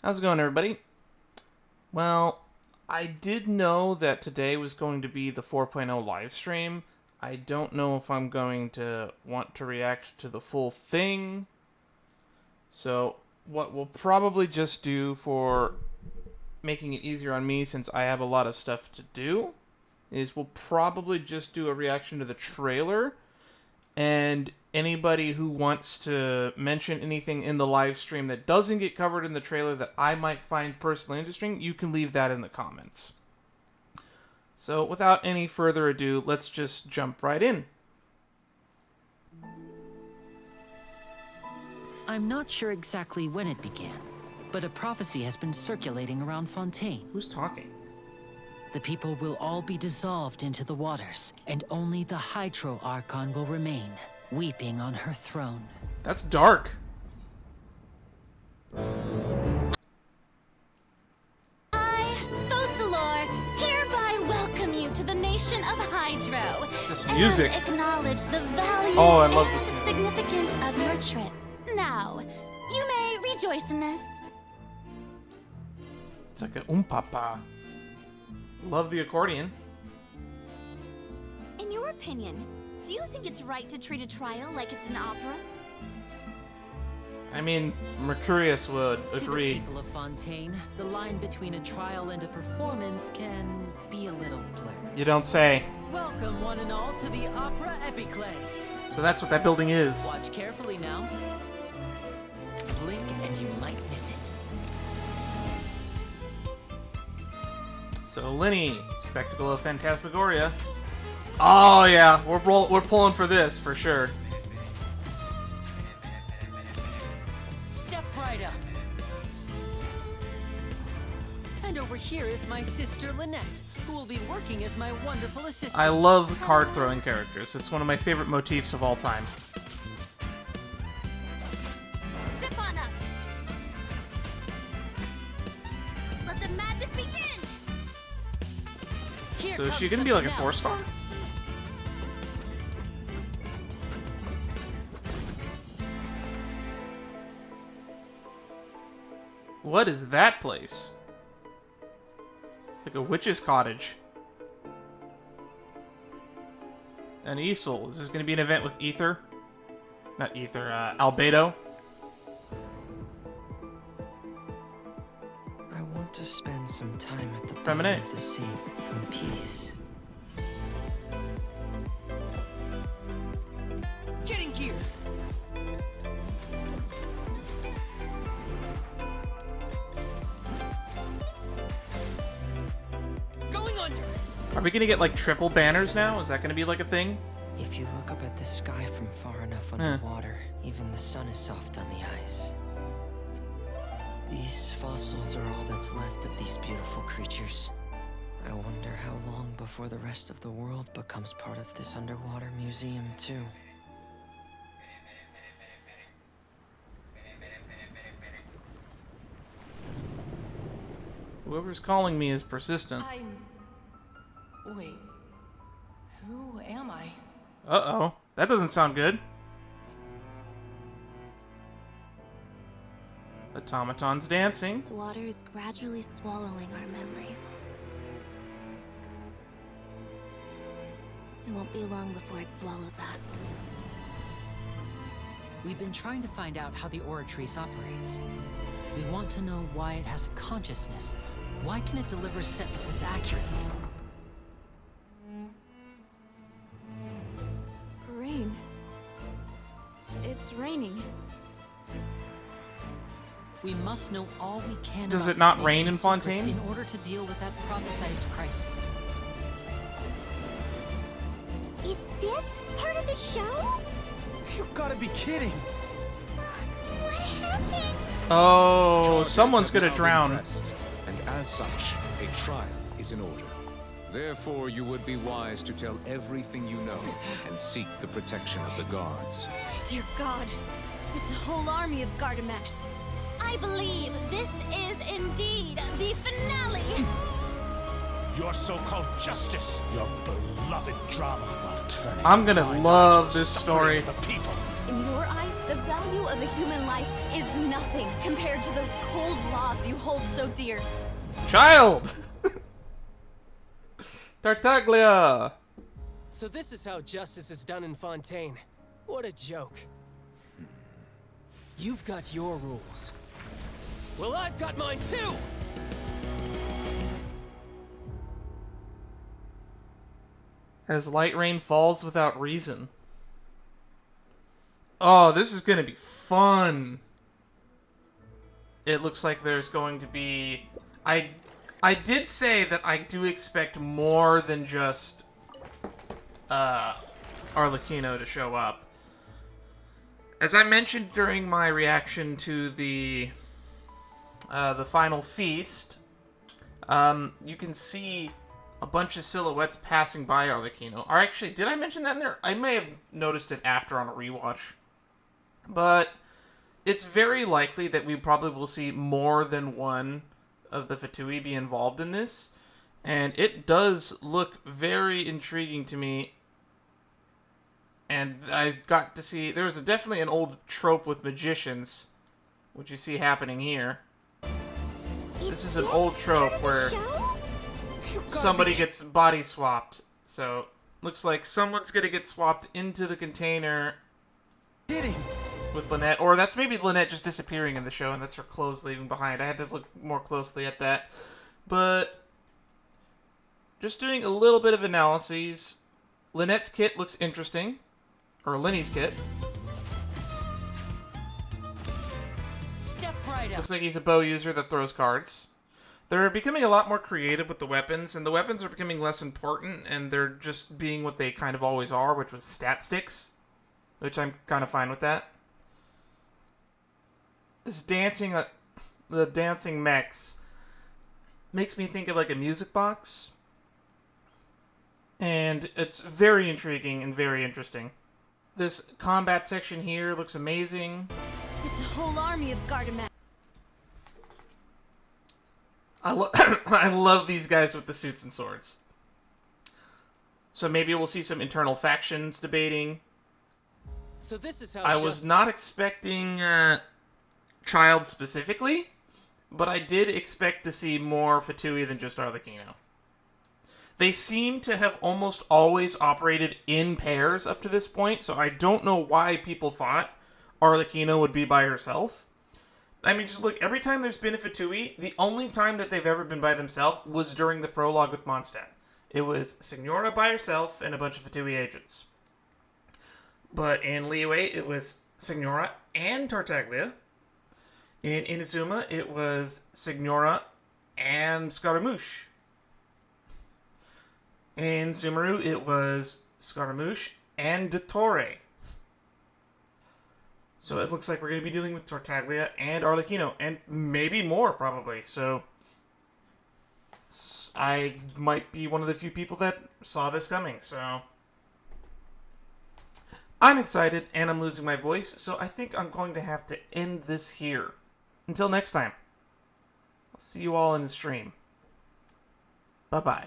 How's it going, everybody? Well, I did know that today was going to be the 4.0 live stream. I don't know if I'm going to want to react to the full thing. So, what we'll probably just do for making it easier on me, since I have a lot of stuff to do, is we'll probably just do a reaction to the trailer. And anybody who wants to mention anything in the live stream that doesn't get covered in the trailer that I might find personally interesting, you can leave that in the comments. So without any further ado, let's just jump right in. I'm not sure exactly when it began, but a prophecy has been circulating around Fontaine. Who's talking? The people will all be dissolved into the waters, and only the Hydro Archon will remain, weeping on her throne. That's dark. I, Focalor, hereby welcome you to the nation of Hydro. This music. And acknowledge the value Oh, I love and this music. significance of your trip. Now, you may rejoice in this. It's like a papa. Love the accordion. In your opinion, do you think it's right to treat a trial like it's an opera? I mean, Mercurius would To the agree. people of Fontaine, the line between a trial and a performance can be a little blurred. You don't say. Welcome, one and all, to the Opera Epiclese. So that's what that building is. Watch carefully now. Blink and you might miss it. So Lenny, Spectacle of Phantasmagoria. Oh yeah, we're pulling for this for sure. Step right up. And over here is my sister Lynette, who will be working as my wonderful assistant. I love card throwing characters. It's one of my favorite motifs of all time. Step on up. Let the magic begin. Here So is she comes gonna be the like a finale. 4-star? What is that place? It's like a witch's cottage. An easel. Is this going to be an event with Ether? Not Ether, Albedo? I want to spend some time at the Feminine. bottom of the sea in peace. Getting here. Going under. Are we going to get like triple banners now? Is that going to be like a thing? If you look up at the sky from far enough underwater, even the sun is soft on the ice. These fossils are all that's left of these beautiful creatures. I wonder how long before the rest of the world becomes part of this underwater museum, too. Whoever's calling me is persistent. Wait. Who am I? Uh-oh. That doesn't sound good. Automaton's dancing. The water is gradually swallowing our memories. It won't be long before it swallows us. We've been trying to find out how the Oratrice operates. We want to know why it has a consciousness. Why can it deliver sentences accurately? Rain. It's raining. We must know all we can Does about it not this rain in nation's secrets Fontaine? in order to deal with that prophesized crisis. Is this part of the show? You've got to be kidding! What happened? Oh, Charges someone's have gonna now been drown. pressed, and as such, a trial is in order. Therefore, you would be wise to tell everything you know and seek the protection of the guards. Dear God, it's a whole army of Gardamex. I believe this is indeed the finale. Your so-called justice, your beloved drama, will turn I'm gonna into love the this suffering story. of the people. In your eyes, The value of a human life is nothing compared to those cold laws you hold so dear. Child! Tartaglia! So this is how justice is done in Fontaine. What a joke. You've got your rules. Well, I've got mine too! As light rain falls without reason. Oh, this is gonna be fun. It looks like there's going to be... I did say that I do expect more than just Arlecchino to show up. As I mentioned during my reaction to the final feast, you can see a bunch of silhouettes passing by Arlecchino. Or actually, did I mention that in there? I may have noticed it after on a rewatch. But it's very likely that we probably will see more than one of the Fatui be involved in this. And it does look very intriguing to me. And I got to see... There was definitely an old trope with magicians, which you see happening here. This is an old trope where somebody gets body swapped. So, looks like someone's gonna get swapped into the container with Lynette. Or that's maybe Lynette just disappearing in the show, and that's her clothes leaving behind. I had to look more closely at that. But, just doing a little bit of analyses. Lynette's kit looks interesting. Or Lenny's kit. Step right up. Looks like he's a bow user that throws cards. They're becoming a lot more creative with the weapons, and the weapons are becoming less important, and they're just being what they kind of always are, which was stat sticks. Which I'm kind of fine with that. This dancing, the dancing mechs, makes me think of like a music box. And it's very intriguing and very interesting. This combat section here looks amazing. It's a whole army of Gardamex. I love these guys with the suits and swords. So maybe we'll see some internal factions debating. So this is how I was not expecting Child specifically, but I did expect to see more Fatui than just Arlecchino. They seem to have almost always operated in pairs up to this point, so I don't know why people thought Arlecchino would be by herself. I mean, just look, every time there's been a Fatui, the only time that they've ever been by themselves was during the prologue with Mondstadt. It was Signora by herself and a bunch of Fatui agents. But in Liyue, it was Signora and Tartaglia. In Inazuma, it was Signora and Scaramouche. In Sumeru, it was Scaramouche and Dottore. So it looks like we're going to be dealing with Tartaglia and Arlecchino, and maybe more, probably. So I might be one of the few people that saw this coming, so I'm excited, and I'm losing my voice, so I think I'm going to have to end this here. Until next time, I'll see you all in the stream. Bye-bye.